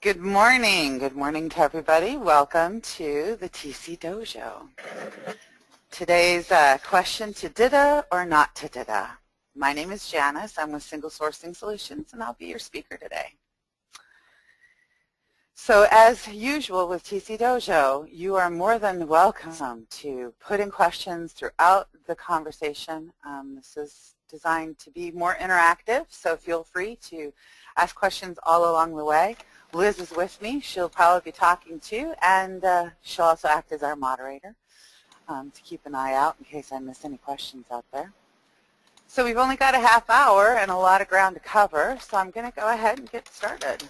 Good morning. Good morning to everybody. Welcome to the TC Dojo. Today's question, to DITA or not to DITA? My name is Janice. I'm with Single Sourcing Solutions, and I'll be your speaker today. So as usual with TC Dojo, you are more than welcome to put in questions throughout the conversation. This is designed to be more interactive, so feel free to ask questions all along the way. Liz is with me. She'll probably be talking too, and she'll also act as our moderator to keep an eye out in case I miss any questions out there. So we've only got a half hour and a lot of ground to cover, so I'm going to go ahead and get started.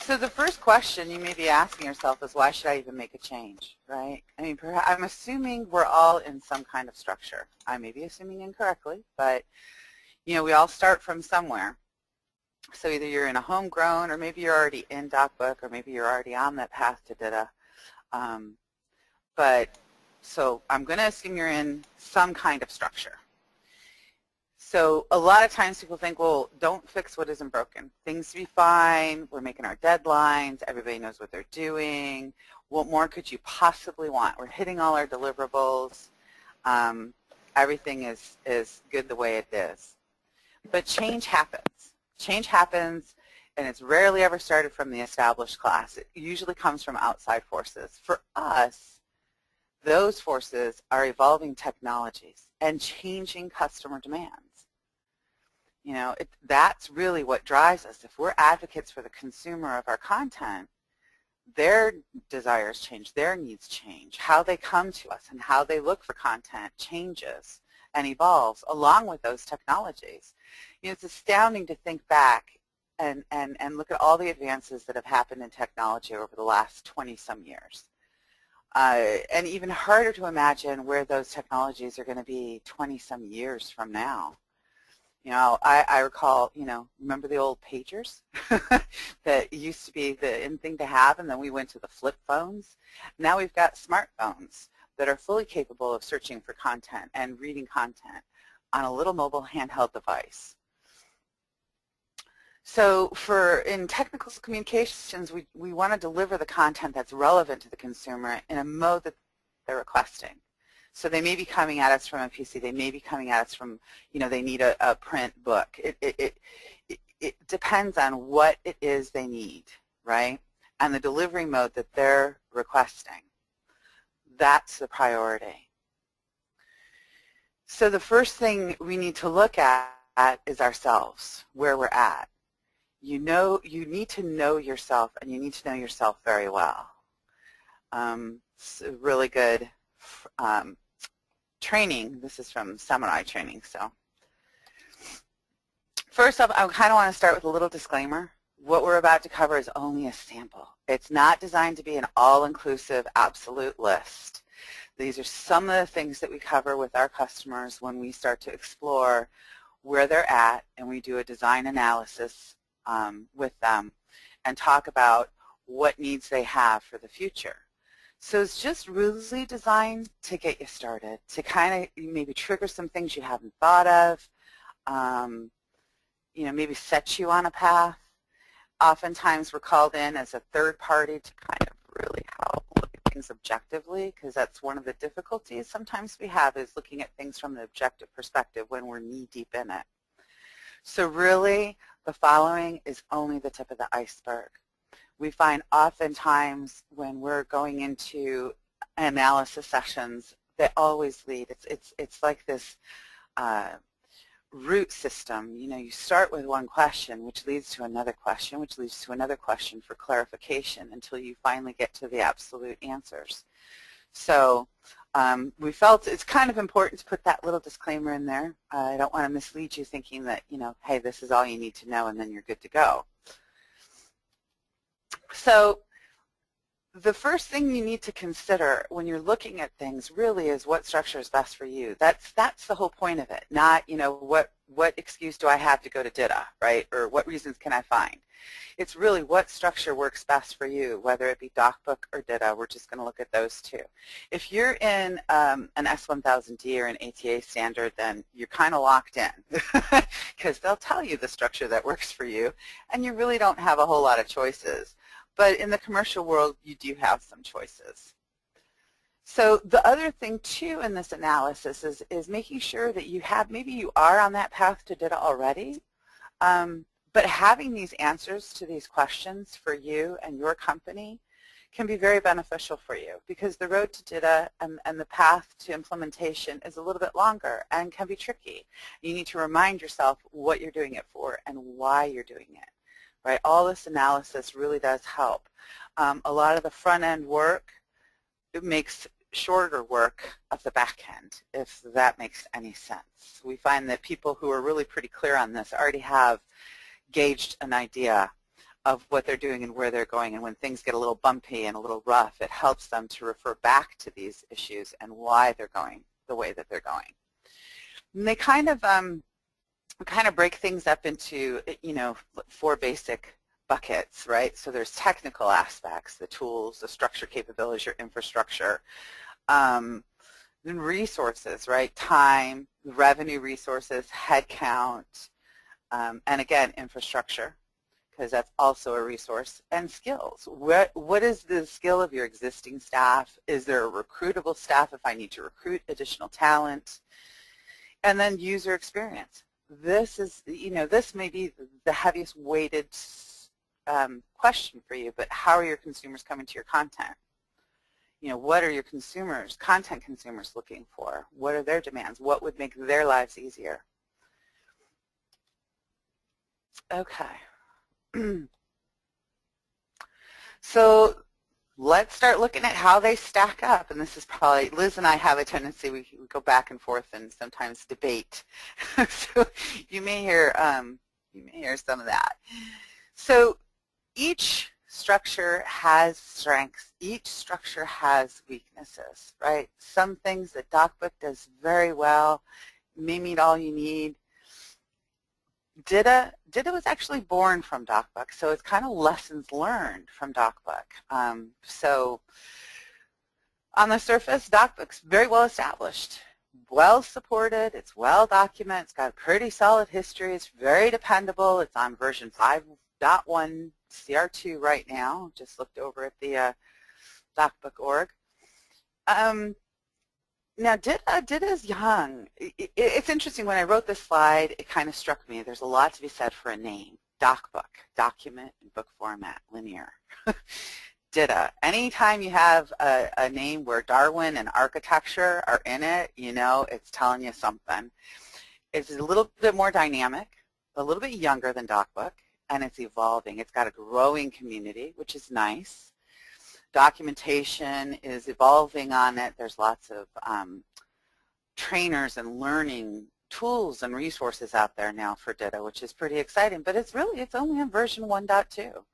So the first question you may be asking yourself is, why should I even make a change, right? I mean, I'm assuming we're all in some kind of structure. I may be assuming incorrectly, but you know, we all start from somewhere. So either you're in a homegrown, or maybe you're already in Docbook, or maybe you're already on that path to DITA. So I'm going to assume you're in some kind of structure. So a lot of times people think, well, don't fix what isn't broken. Things will be fine. We're making our deadlines. Everybody knows what they're doing. What more could you possibly want? We're hitting all our deliverables. Everything is good the way it is. But change happens. Change happens, and it's rarely ever started from the established class. It usually comes from outside forces. For us, those forces are evolving technologies and changing customer demands. You know, that's really what drives us. If we're advocates for the consumer of our content, their desires change, their needs change. How they come to us and how they look for content changes and evolves along with those technologies. You know, it's astounding to think back and look at all the advances that have happened in technology over the last 20-some years. And even harder to imagine where those technologies are going to be 20-some years from now. You know, I recall, you know, remember the old pagers that used to be the in thing to have, and then we went to the flip phones. Now we've got smartphones that are fully capable of searching for content and reading content on a little mobile handheld device. So in technical communications, we want to deliver the content that's relevant to the consumer in a mode that they're requesting. So they may be coming at us from a PC. They may be coming at us from, you know, they need a print book. It depends on what it is they need, right? And the delivery mode that they're requesting. That's the priority. So the first thing we need to look at is ourselves, where we're at. You need to know yourself, and you need to know yourself very well. It's a really good training. This is from Samurai Training. So first off, I kind of want to start with a little disclaimer. What we're about to cover is only a sample. It's not designed to be an all-inclusive, absolute list. These are some of the things that we cover with our customers when we start to explore where they're at, and we do a design analysis with them and talk about what needs they have for the future. So it's just really designed to get you started, to kind of maybe trigger some things you haven't thought of, you know, maybe set you on a path. Oftentimes we're called in as a third party to kind of really help look at things objectively, because that's one of the difficulties sometimes we have, is looking at things from the objective perspective when we're knee-deep in it. So really, the following is only the tip of the iceberg. We find oftentimes when we're going into analysis sessions, they always lead. It's like this root system. You know, you start with one question, which leads to another question, which leads to another question for clarification until you finally get to the absolute answers. So we felt it's kind of important to put that little disclaimer in there. I don't want to mislead you thinking that, you know, hey, this is all you need to know and then you're good to go. So the first thing you need to consider when you're looking at things really is what structure is best for you. That's the whole point of it, not, you know, what excuse do I have to go to DITA, right, or what reasons can I find. It's really what structure works best for you, whether it be Docbook or DITA. We're just going to look at those two. If you're in an S1000D or an ATA standard, then you're kind of locked in because they'll tell you the structure that works for you, and you really don't have a whole lot of choices. but in the commercial world, you do have some choices. So the other thing too in this analysis is making sure that you have, maybe you are on that path to DITA already, but having these answers to these questions for you and your company can be very beneficial for you, because the road to DITA and the path to implementation is a little bit longer and can be tricky. You need to remind yourself what you're doing it for and why you're doing it, right? All this analysis really does help. A lot of the front end work, it makes shorter work of the back end, if that makes any sense. We find that people who are really pretty clear on this already have gauged an idea of what they're doing and where they're going, and when things get a little bumpy and a little rough, it helps them to refer back to these issues and why they're going the way that they're going. And they kind of break things up into, you know, 4 basic buckets, right? So there's technical aspects, the tools, the structure, capabilities, your infrastructure, then resources, right? Time, revenue resources, headcount, and again, infrastructure, because that's also a resource, and skills. What is the skill of your existing staff? Is there a recruitable staff if I need to recruit additional talent? And then user experience. This is, you know, this may be the heaviest weighted question for you, but how are your consumers coming to your content? You know, what are your consumers, content consumers, looking for? What are their demands? What would make their lives easier? Okay. So let's start looking at how they stack up, and this is probably, Liz and I have a tendency, we go back and forth and sometimes debate. So you may hear some of that. So each structure has strengths. Each structure has weaknesses, right? Some things that Docbook does very well may meet all you need. DITA was actually born from Docbook, so it's kind of lessons learned from Docbook. So on the surface, Docbook's very well established, well supported, it's well documented, it's got a pretty solid history, it's very dependable, it's on version 5.1 CR2 right now. Just looked over at the Docbook.org. Now, DITA is young. It's interesting, when I wrote this slide, it kind of struck me. There's a lot to be said for a name. Docbook, document in book format, linear. DITA. Anytime you have a name where Darwin and architecture are in it, you know, it's telling you something. It's a little bit more dynamic, a little bit younger than Docbook, and it's evolving. It's got a growing community, which is nice. Documentation is evolving on it. There's lots of trainers and learning tools and resources out there now for DITA, which is pretty exciting. But it's only in version 1.2.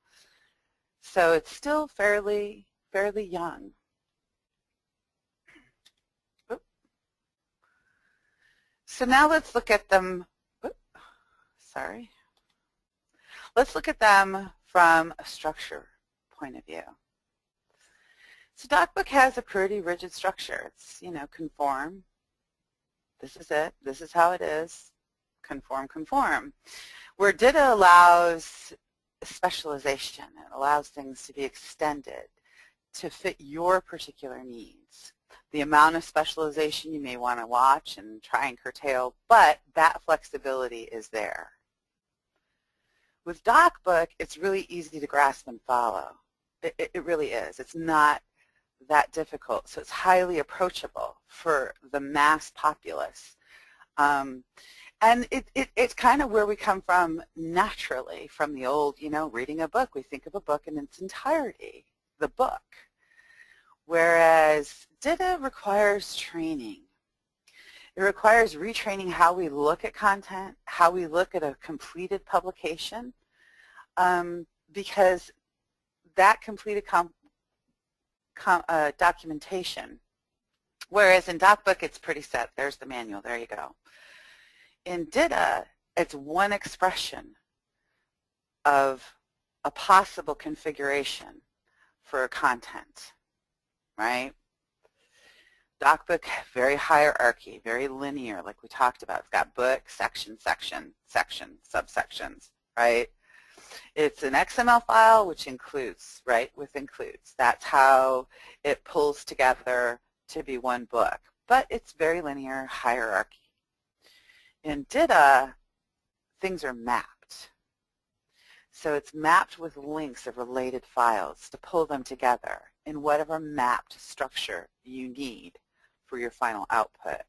So it's still fairly young. Oop. So now let's look at them. Oop, sorry. Let's look at them from a structure point of view. So Docbook has a pretty rigid structure. It's, you know, conform. This is it. This is how it is. Conform, conform. Where DITA allows specialization. It allows things to be extended to fit your particular needs. The amount of specialization you may want to watch and try and curtail, but that flexibility is there. With Docbook, it's really easy to grasp and follow. It really is. It's not that difficult, so it's highly approachable for the mass populace. And it's kind of where we come from naturally, from the old, you know, reading a book. We think of a book in its entirety, the book. Whereas DITA requires training. It requires retraining how we look at content, how we look at a completed publication, because that completed documentation, whereas in Docbook it's pretty set. There's the manual. There you go. In DITA, it's one expression of a possible configuration for content, right? Docbook, very hierarchy, very linear, like we talked about. It's got book, section, section, section, subsections, right? It's an XML file which includes, right, with includes. That's how it pulls together to be one book. But it's very linear hierarchy. In DITA, things are mapped. So it's mapped with links of related files to pull them together in whatever mapped structure you need for your final output.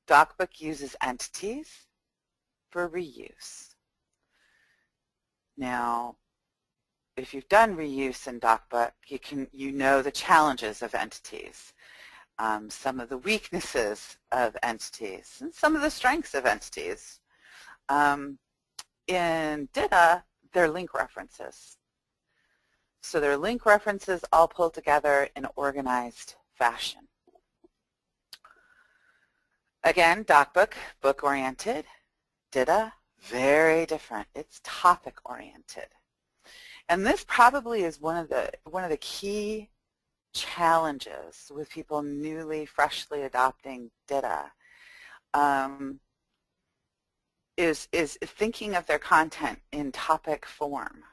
Docbook uses entities for reuse. Now, if you've done reuse in Docbook, you know the challenges of entities, some of the weaknesses of entities, and some of the strengths of entities. In DITA, they're link references. So they're link references all pulled together in organized fashion. Again, Docbook, book-oriented. DITA, very different. It's topic-oriented. And this probably is one of the key challenges with people newly, freshly adopting DITA, is thinking of their content in topic form.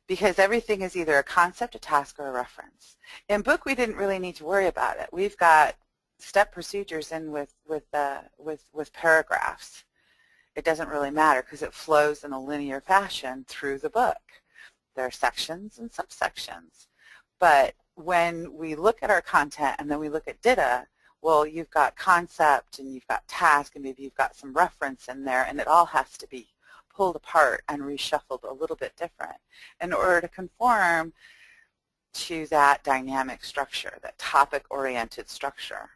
Because everything is either a concept, a task, or a reference. In book, we didn't really need to worry about it. We've got step procedures in with paragraphs. It doesn't really matter because it flows in a linear fashion through the book. There are sections and subsections. But when we look at our content and then we look at DITA, well, you've got concept and you've got task and maybe you've got some reference in there, and it all has to be pulled apart and reshuffled a little bit different in order to conform to that dynamic structure, that topic-oriented structure.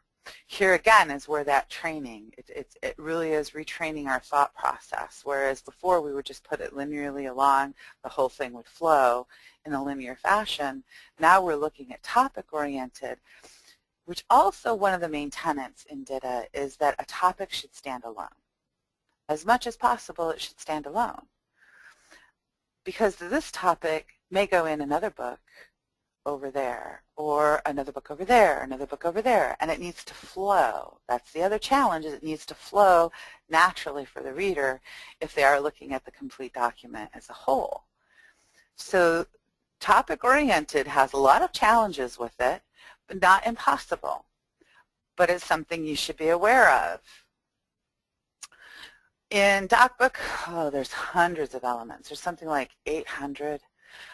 Here again is where that training, it really is retraining our thought process, whereas before we would just put it linearly along, the whole thing would flow in a linear fashion. Now we're looking at topic-oriented, which also one of the main tenets in DITA is that a topic should stand alone. As much as possible, it should stand alone. Because this topic may go in another book over there, or another book over there, another book over there, and it needs to flow. That's the other challenge, is it needs to flow naturally for the reader if they are looking at the complete document as a whole. So topic-oriented has a lot of challenges with it, but not impossible. But it's something you should be aware of. In Docbook, there's hundreds of elements. There's something like 800.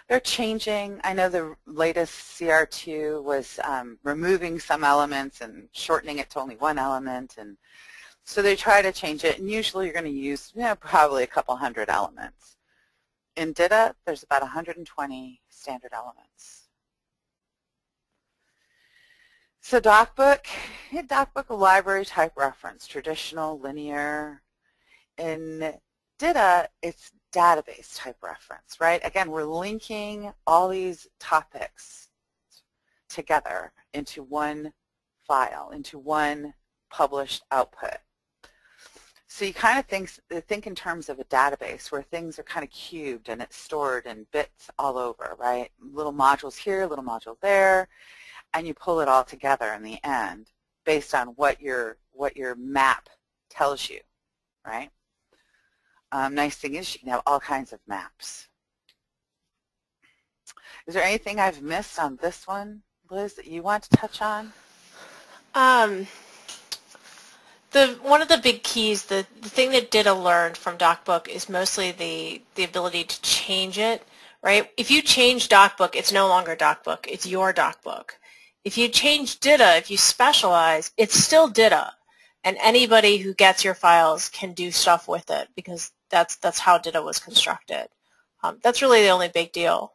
They're changing. I know the latest CR2 was removing some elements and shortening it to only one element, and so they try to change it, and usually you're going to use probably a couple hundred elements. In DITA, there's about 120 standard elements. So Docbook, a library type reference, traditional, linear. In DITA, it's database type reference, right? Again, we're linking all these topics together into one file, into one published output. So you kind of think in terms of a database where things are kind of cubed and it's stored in bits all over, right? Little modules here, little module there, and you pull it all together in the end based on what your map tells you, right? Nice thing is you can have all kinds of maps. Is there anything I've missed on this one, Liz, that you want to touch on? One of the big keys, the thing that DITA learned from Docbook is mostly the ability to change it, right? If you change Docbook, it's no longer Docbook, it's your Docbook. If you change DITA, if you specialize, it's still DITA. And anybody who gets your files can do stuff with it because that's how DITA was constructed. That's really the only big deal,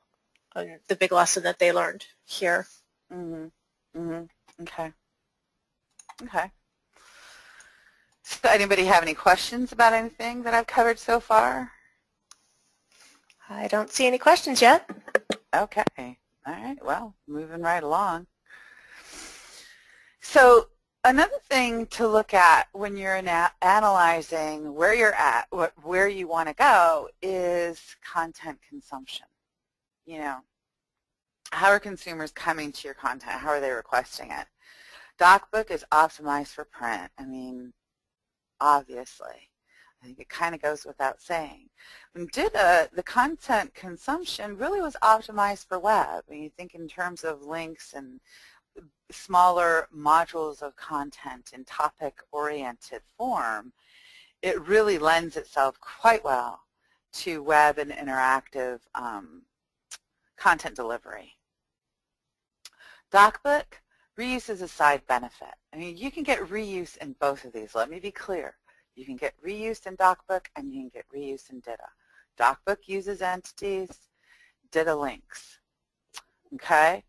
the big lesson that they learned here. Okay. Okay. So anybody have any questions about anything that I've covered so far? I don't see any questions yet. Okay. All right. Well, moving right along. So another thing to look at when you're analyzing where you're at, where you want to go, is content consumption. You know, how are consumers coming to your content? How are they requesting it? Docbook is optimized for print. I mean, obviously. I think it kind of goes without saying. When DITA, the content consumption really was optimized for web. When you think in terms of links and smaller modules of content in topic-oriented form, it really lends itself quite well to web and interactive content delivery. Docbook, reuse is a side benefit. I mean, you can get reuse in both of these. Let me be clear. You can get reuse in Docbook and you can get reuse in DITA. Docbook uses entities, DITA links. Okay?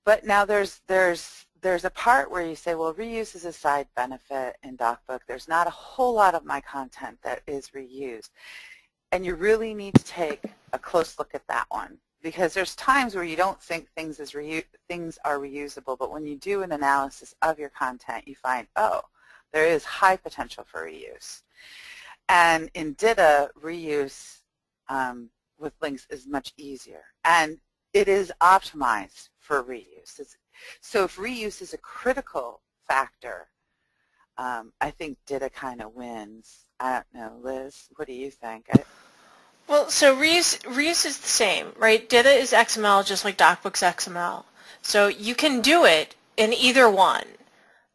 But now there's a part where you say, well, reuse is a side benefit in Docbook. There's not a whole lot of my content that is reused. And you really need to take a close look at that one, because there's times where you don't think things are reusable, but when you do an analysis of your content, you find, oh, there is high potential for reuse. And in DITA, reuse with links is much easier. And it is optimized for reuse. So if reuse is a critical factor, I think DITA kind of wins. I don't know, Liz, what do you think? Well, so reuse is the same, right? DITA is XML just like Docbook's XML. So you can do it in either one.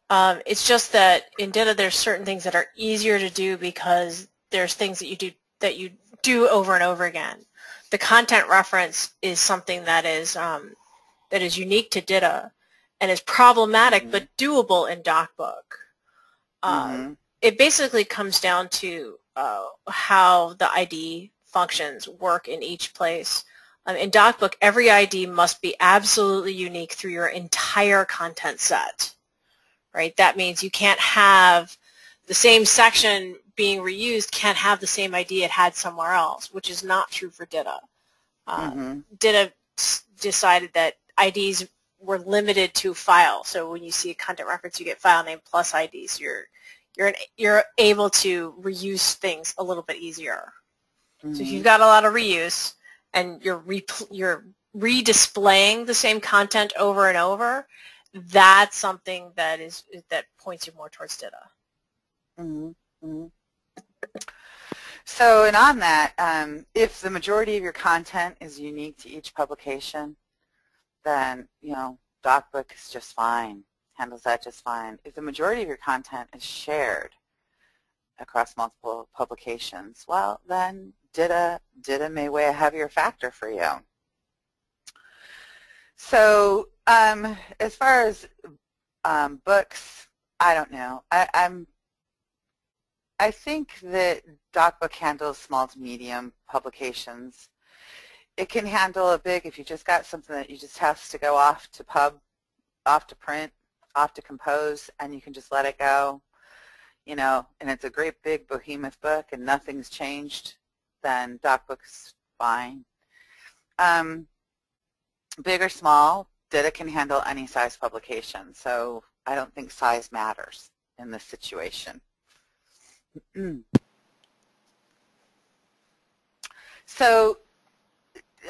It's just that in DITA there's certain things that are easier to do because there's things that you do over and over again. The content reference is something that is unique to DITA and is problematic but doable in Docbook. It basically comes down to how the ID functions work in each place. In Docbook, every ID must be absolutely unique through your entire content set. Right? That means you can't have the same section being reused can't have the same ID it had somewhere else, which is not true for DITA. DITA decided that IDs were limited to file. So when you see a content reference, you get file name plus IDs. You're able to reuse things a little bit easier. So if you've got a lot of reuse and you're redisplaying the same content over and over, that's something that points you more towards DITA. So, and on that, if the majority of your content is unique to each publication, then, you know, Docbook is just fine, handles that just fine. If the majority of your content is shared across multiple publications, well, then DITA may weigh a heavier factor for you. So, as far as books, I don't know. I think that Docbook handles small to medium publications. It can handle a big, if you just got something that you just has to go off to off to print, off to compose, and you can just let it go, you know, and it's a great big behemoth book and nothing's changed, then Docbook's fine. Big or small, DITA can handle any size publication, so I don't think size matters in this situation. So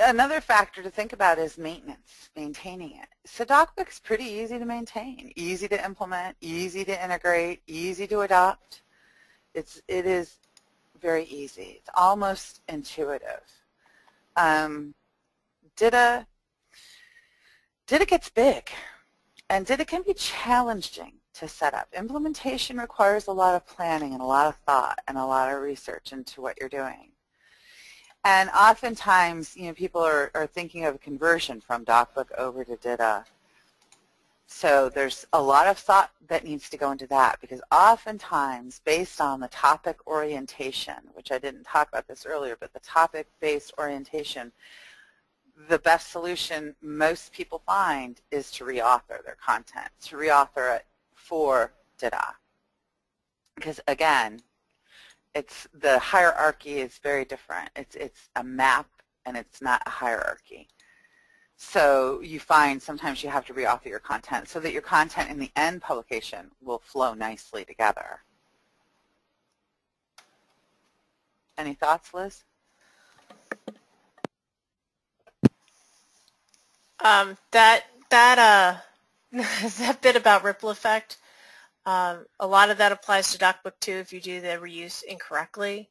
another factor to think about is maintenance, maintaining it. So Docbook's pretty easy to maintain, easy to implement, easy to integrate, easy to adopt. It is very easy. It's almost intuitive. DITA gets big, and DITA can be challenging to set up. Implementation requires a lot of planning and a lot of thought and a lot of research into what you're doing. And oftentimes, you know, people are thinking of a conversion from Docbook over to DITA. So there's a lot of thought that needs to go into that, because oftentimes, based on the topic orientation, which I didn't talk about this earlier, but the topic-based orientation, the best solution most people find is to reauthor their content, to reauthor it for DITA. Because again, the hierarchy is very different. It's a map and it's not a hierarchy. So you find sometimes you have to reauthor your content so that your content in the end publication will flow nicely together. Any thoughts, Liz? That bit about ripple effect, A lot of that applies to Docbook too if you do the reuse incorrectly.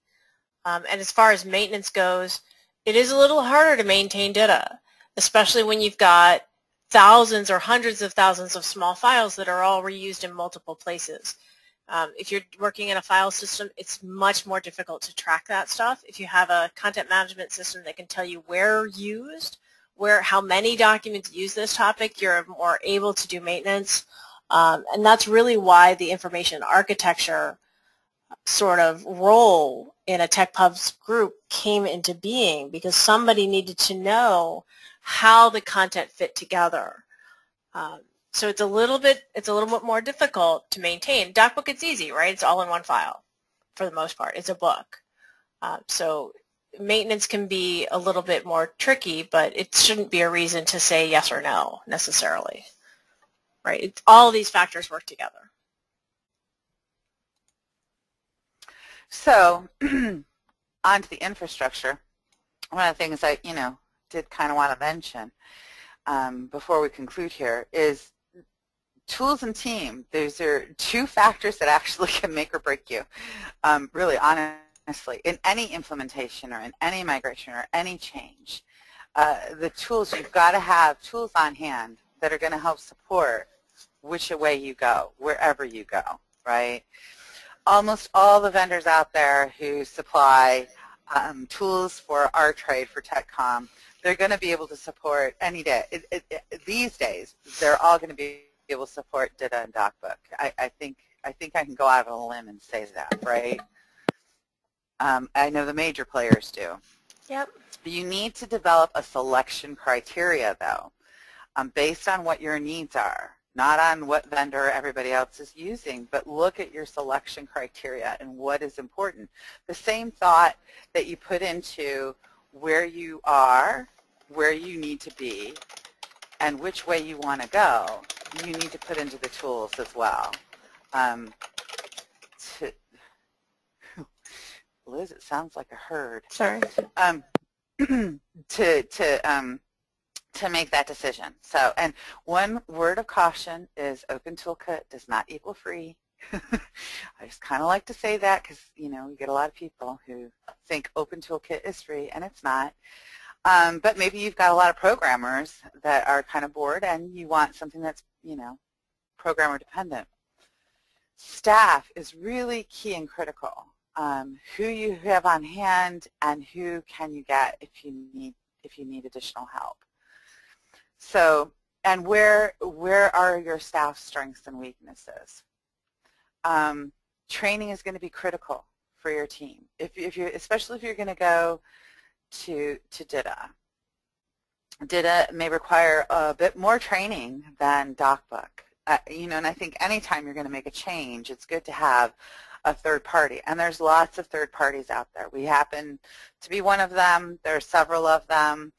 And as far as maintenance goes, it is a little harder to maintain data, especially when you've got thousands or hundreds of thousands of small files that are all reused in multiple places. If you're working in a file system, it's much more difficult to track that stuff. If you have a content management system that can tell you where used, how many documents use this topic, you're more able to do maintenance. And that's really why the information architecture sort of role in a TechPubs group came into being, because somebody needed to know how the content fit together. So it's a little bit more difficult to maintain. Docbook, it's easy, right? It's all in one file for the most part. It's a book. So maintenance can be a little bit more tricky, but it shouldn't be a reason to say yes or no necessarily, right? All of these factors work together. So on to the infrastructure. One of the things I, did kind of want to mention before we conclude here is tools and team. Those are two factors that actually can make or break you, really honestly, in any implementation or in any migration or any change. The tools, you've got to have tools on hand that are going to help support which way you go, wherever you go, right? Almost all the vendors out there who supply tools for our trade, for TechCom, they're going to be able to support any day. These days, they're all going to be able to support DITA and Docbook. I think I can go out on a limb and say that, right? I know the major players do. Yep. You need to develop a selection criteria, though, based on what your needs are. Not on what vendor everybody else is using, but look at your selection criteria and what is important. The same thought that you put into where you are, where you need to be, and which way you want to go, you need to put into the tools as well. Liz, it sounds like a herd. Sorry. To make that decision. So, and one word of caution is Open Toolkit does not equal free. I just kind of like to say that because, we get a lot of people who think Open Toolkit is free, and it's not. But maybe you've got a lot of programmers that are kind of bored and you want something that's, programmer dependent. Staff is really key and critical. Who you have on hand and who can you get if you need additional help. So, and where are your staff's strengths and weaknesses? Training is going to be critical for your team. Especially if you're going to go to DITA. DITA may require a bit more training than Docbook. And I think anytime you're going to make a change, it's good to have a third party. And there's lots of third parties out there. We happen to be one of them. There are several of them.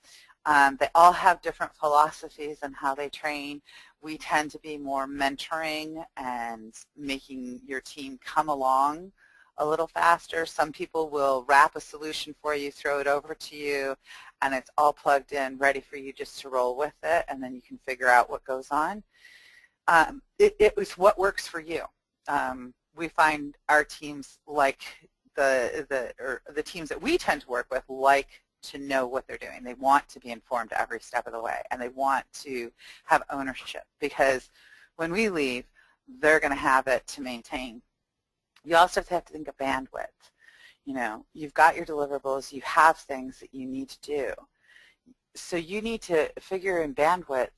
They all have different philosophies on how they train. We tend to be more mentoring and making your team come along a little faster. Some people will wrap a solution for you, throw it over to you, and it's all plugged in, ready for you just to roll with it, and then you can figure out what goes on. It was what works for you. We find our teams like the teams that we tend to work with like to know what they're doing. They want to be informed every step of the way, and they want to have ownership because when we leave, they're going to have it to maintain. You also have to think of bandwidth. You've got your deliverables, you have things that you need to do. So you need to figure in bandwidth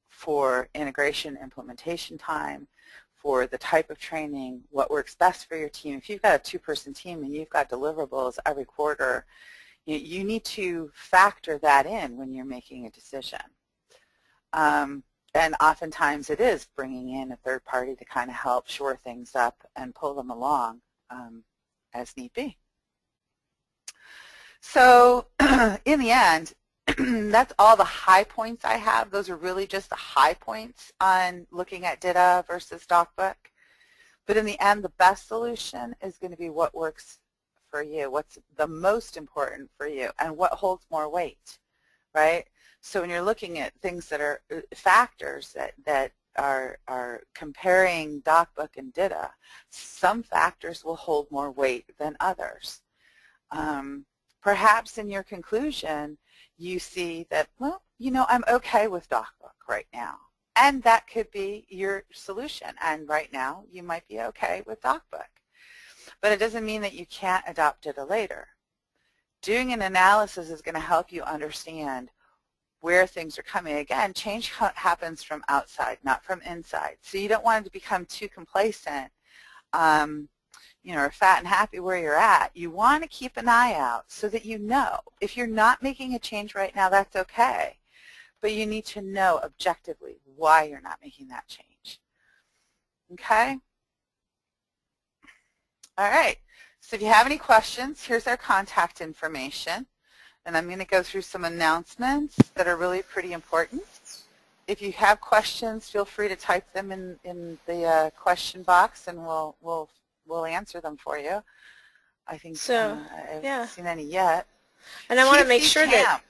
for integration, implementation time, for the type of training, what works best for your team. If you've got a two-person team and you've got deliverables every quarter, you need to factor that in when you're making a decision. And oftentimes it is bringing in a third party to kind of help shore things up and pull them along as need be. So in the end, that's all the high points I have. Those are really just the high points on looking at DITA versus Docbook. But in the end, the best solution is going to be what works for you, what's the most important for you, and what holds more weight, right? So when you're looking at things that are factors that are comparing Docbook and DITA, some factors will hold more weight than others. Perhaps in your conclusion, you see that, well, you know, I'm okay with Docbook right now. And that could be your solution. And right now, you might be okay with Docbook. But it doesn't mean that you can't adopt DITA later. Doing an analysis is going to help you understand where things are coming. Again, change happens from outside, not from inside. So you don't want to become too complacent, you know, or fat and happy where you're at. You want to keep an eye out so that you know. If you're not making a change right now, that's okay. But you need to know objectively why you're not making that change. Okay? All right. So if you have any questions, here's our contact information. And I'm going to go through some announcements that are really pretty important. If you have questions, feel free to type them in the question box, and we'll answer them for you. I think So, I yeah. haven't seen any yet. And I want to make sure that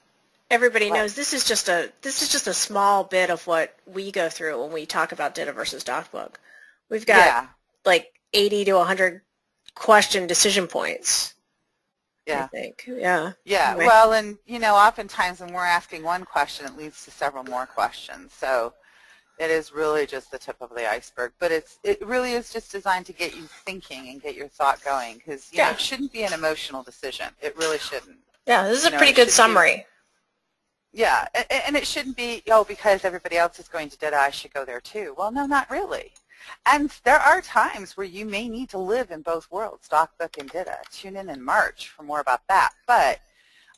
everybody What? knows this is just a small bit of what we go through when we talk about DITA versus Docbook. We've got like 80 to 100 question decision points. Yeah. I think. Yeah. Yeah. Anyway. Well, and you know, oftentimes when we're asking one question, it leads to several more questions. So it is really just the tip of the iceberg. But it really is just designed to get you thinking and get your thought going, because you know, it shouldn't be an emotional decision. It really shouldn't. Yeah. This is a pretty good summary. Yeah, and it shouldn't be, oh, because everybody else is going to DITA, I should go there too. Well, no, not really. And there are times where you may need to live in both worlds, Docbook and DITA. Tune in March for more about that. But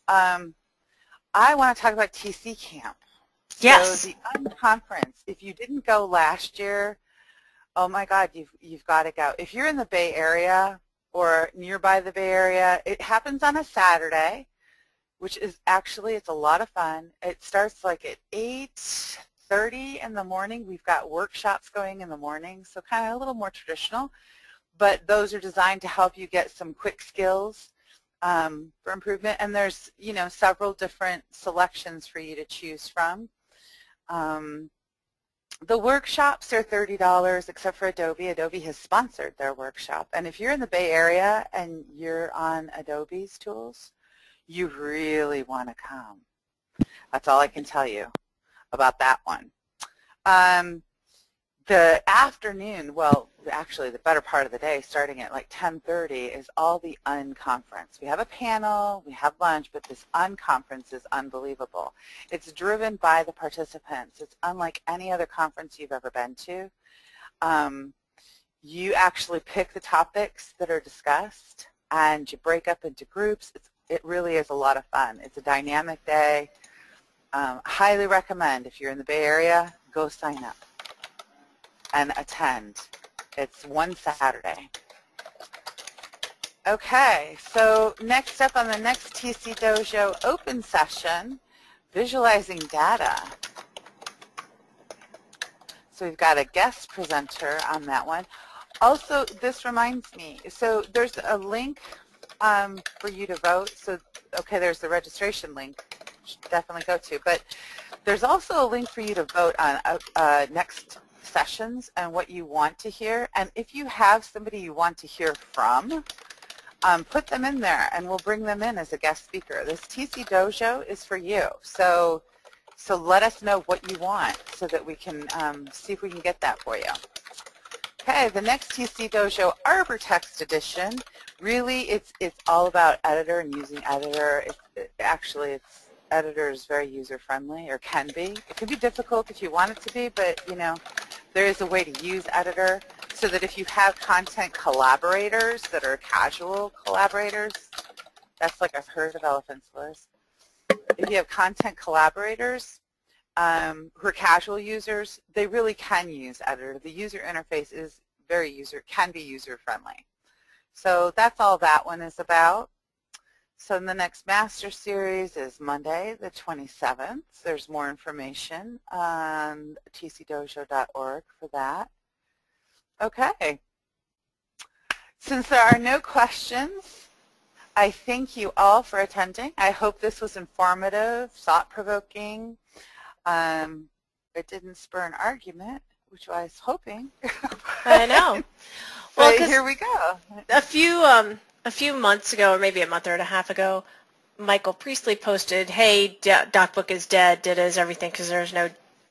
I want to talk about TC Camp. Yes. So the unconference, if you didn't go last year, oh my God, you've got to go. If you're in the Bay Area or nearby the Bay Area, it happens on a Saturday, which is actually, it's a lot of fun. It starts like at 8:30 in the morning. We've got workshops going in the morning, so kind of a little more traditional, but those are designed to help you get some quick skills for improvement. And there's, you know, several different selections for you to choose from. The workshops are $30 except for Adobe. Adobe has sponsored their workshop. And if you're in the Bay Area and you're on Adobe's tools, you really want to come. That's all I can tell you about that one. The afternoon, well, actually the better part of the day, starting at like 10:30, is all the unconference. We have a panel, we have lunch, but this unconference is unbelievable. It's driven by the participants. It's unlike any other conference you've ever been to. You actually pick the topics that are discussed, and you break up into groups. It really is a lot of fun. It's a dynamic day. Highly recommend, if you're in the Bay Area, go sign up and attend. It's one Saturday. Okay, so next up on the next TC Dojo open session, visualizing data. So we've got a guest presenter on that one. Also, this reminds me, so there's a link for you to vote. So, okay, there's the registration link, you should definitely go to, but there's also a link for you to vote on next sessions and what you want to hear. And if you have somebody you want to hear from, put them in there and we'll bring them in as a guest speaker. This TC Dojo is for you. So let us know what you want so that we can see if we can get that for you. Okay, the next TC Dojo Arbor Text Edition, really it's all about editor and using editor. Editor is very user-friendly, or can be. It can be difficult if you want it to be, but you know, there is a way to use editor so that if you have content collaborators that are casual collaborators, that's like a herd of elephants, Liz. If you have content collaborators who are casual users, they really can use editor. The user interface is can be user-friendly. So that's all that one is about. So the next master series is Monday, the 27th. There's more information on tcdojo.org for that. Okay. Since there are no questions, I thank you all for attending. I hope this was informative, thought-provoking. It didn't spur an argument, which I was hoping. I know. Well, But here we go. A few months ago, or maybe a month or a half ago, Michael Priestley posted, "Hey, Docbook is dead. DITA is everything because there's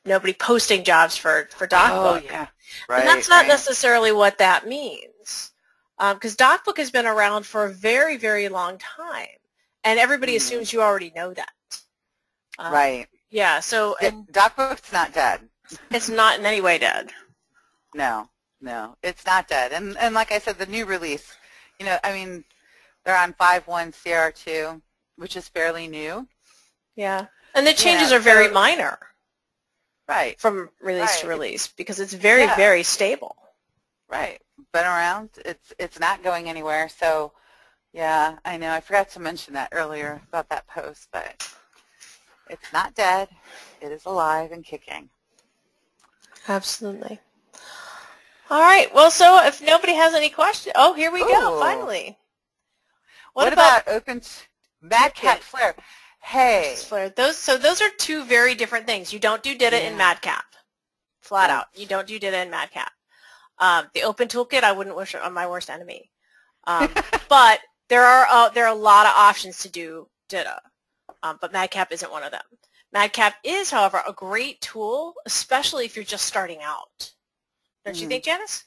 nobody posting jobs for Oh, Docbook." yeah. Right, And that's not right. necessarily what that means, because Docbook has been around for a very, very long time, and everybody assumes you already know that. Right. Yeah. So, and Docbook's not dead. it's not in any way dead. No, no, it's not dead. And like I said, the new release, you know, I mean, they're on 5.1 CR2, which is fairly new. Yeah. And the changes are very minor. Right. From release to release, because it's very, very stable. Right. Been around. It's not going anywhere. So, yeah, I know. I forgot to mention that earlier about that post, but it's not dead. It is alive and kicking. Absolutely. All right. Well, so if nobody has any questions, oh, here we go. Finally. What about open Madcap Flare? Hey. Flare. Those are two very different things. You don't do DITA in Madcap. Flat out. You don't do DITA in Madcap. The open toolkit, I wouldn't wish on my worst enemy. But there are a lot of options to do DITA. But Madcap isn't one of them. Madcap is, however, a great tool, especially if you're just starting out. Don't you think, Janice?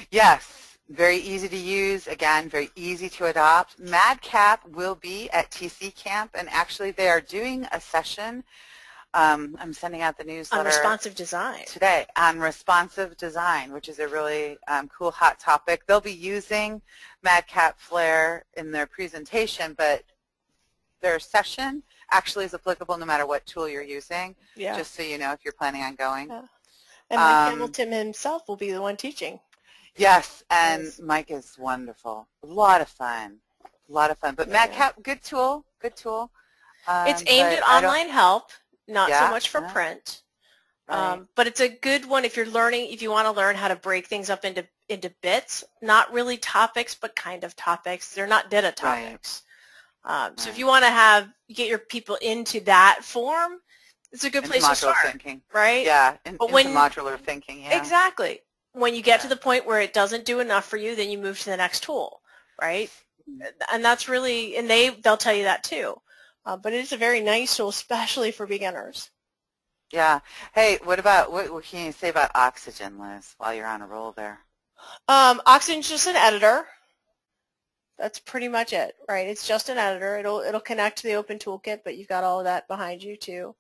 Yes. Very easy to use. Again, very easy to adopt. Madcap will be at TC Camp, and actually they are doing a session. I'm sending out the newsletter on responsive design today on responsive design, which is a really cool hot topic. They'll be using Madcap Flare in their presentation, but their session actually is applicable no matter what tool you're using, just so you know if you're planning on going. And Mike Hamilton himself will be the one teaching. Yes, and Mike is wonderful. A lot of fun. A lot of fun. But Madcap, good tool. Good tool. It's aimed at online help, not so much for print. But it's a good one if you're learning, if you want to learn how to break things up into bits, not really topics, but kind of topics. They're not DITA topics. So if you want to get your people into that form, it's a good place to start. Thinking. Right? Yeah, into modular thinking, yeah. Exactly. When you get to the point where it doesn't do enough for you, then you move to the next tool, right? And that's really, and they'll tell you that too. But it is a very nice tool, especially for beginners. Yeah. Hey, what can you say about Oxygen, Liz, while you're on a roll there? Oxygen's just an editor. That's pretty much it, right? It's just an editor. It'll connect to the Open Toolkit, but you've got all of that behind you too.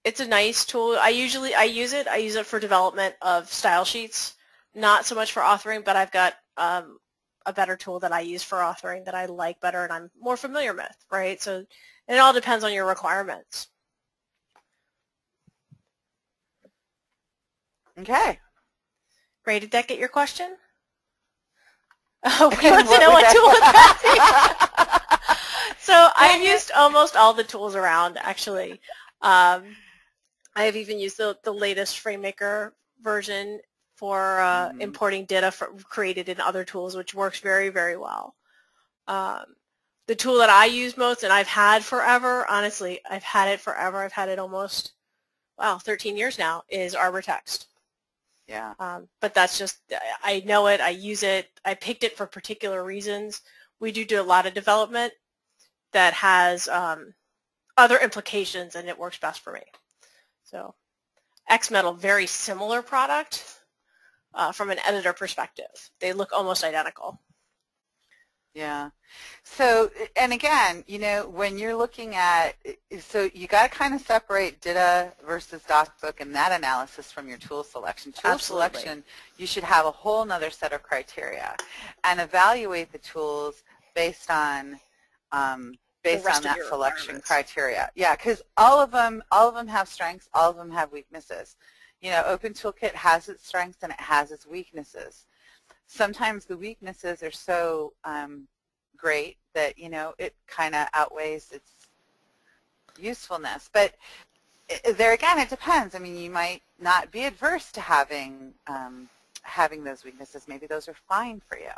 It's a nice tool. I use it. I use it for development of style sheets, not so much for authoring, but I've got a better tool that I use for authoring that I like better and I'm more familiar with, right? So it all depends on your requirements. Okay. Ray, did that get your question? Oh, we want to know what tool that is. So I've used almost all the tools around, actually. I've even used the latest FrameMaker version for importing data created in other tools, which works very, very well. The tool that I use most, and I've had forever, honestly, I've had it forever. I've had it almost, 13 years now, is ArborText. Yeah. But that's just, I know it, I use it, I picked it for particular reasons. We do a lot of development that has other implications, and it works best for me. So XMetal, very similar product from an editor perspective. They look almost identical. Yeah. So, and again, when you're looking at, so you got to kind of separate DITA versus Docbook and that analysis from your tool selection. Tool selection, you should have a whole nother set of criteria and evaluate the tools based on that selection criteria. Yeah, because all of them have strengths, all of them have weaknesses. Open Toolkit has its strengths and it has its weaknesses. Sometimes the weaknesses are so great that, it kind of outweighs its usefulness. But there again, it depends. I mean, you might not be adverse to having those weaknesses. Maybe those are fine for you.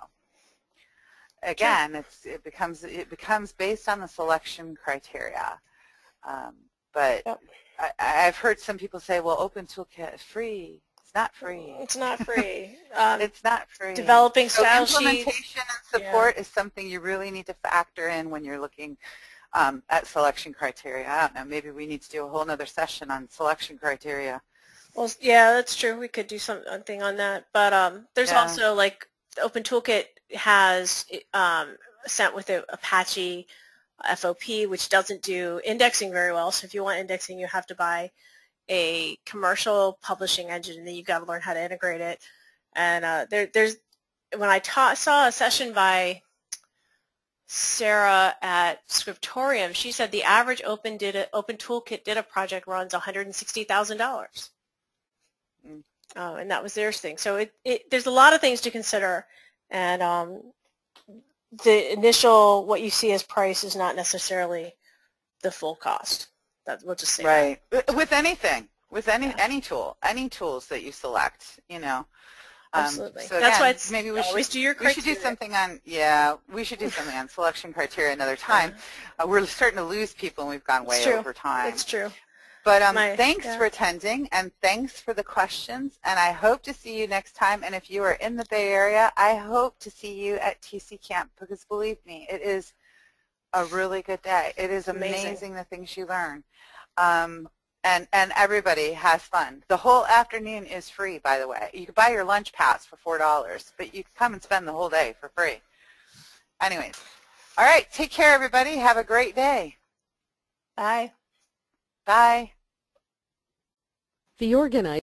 Again, it becomes based on the selection criteria. But I've heard some people say, well, Open Toolkit is free. It's not free. It's not free. It's not free. Developing so style implementation sheets. and support is something you really need to factor in when you're looking at selection criteria. I don't know, maybe we need to do a whole other session on selection criteria. Well, yeah, that's true. We could do something on that. But there's also, like, the Open Toolkit has sent with it Apache FOP, which doesn't do indexing very well. So if you want indexing, you have to buy a commercial publishing engine, and then you've got to learn how to integrate it. And there's when I saw a session by Sarah at Scriptorium, she said the average Open Toolkit DITA project runs $160,000. And that was their thing. So there's a lot of things to consider, and the initial, what you see as price is not necessarily the full cost. We'll just say right. That. With anything, with any tool, any tools that you select, you know. Absolutely. So that's again, why it's maybe always do your criteria. We should do something on, we should do something on selection criteria another time. We're starting to lose people, and we've gone way over time. It's true. But thanks for attending, and thanks for the questions, and I hope to see you next time. And if you are in the Bay Area, I hope to see you at TC Camp, because believe me, it is a really good day. It is amazing the things you learn. And everybody has fun. The whole afternoon is free, by the way. You can buy your lunch pass for $4, but you can come and spend the whole day for free. Anyways, all right, take care, everybody. Have a great day. Bye. Bye. The organizer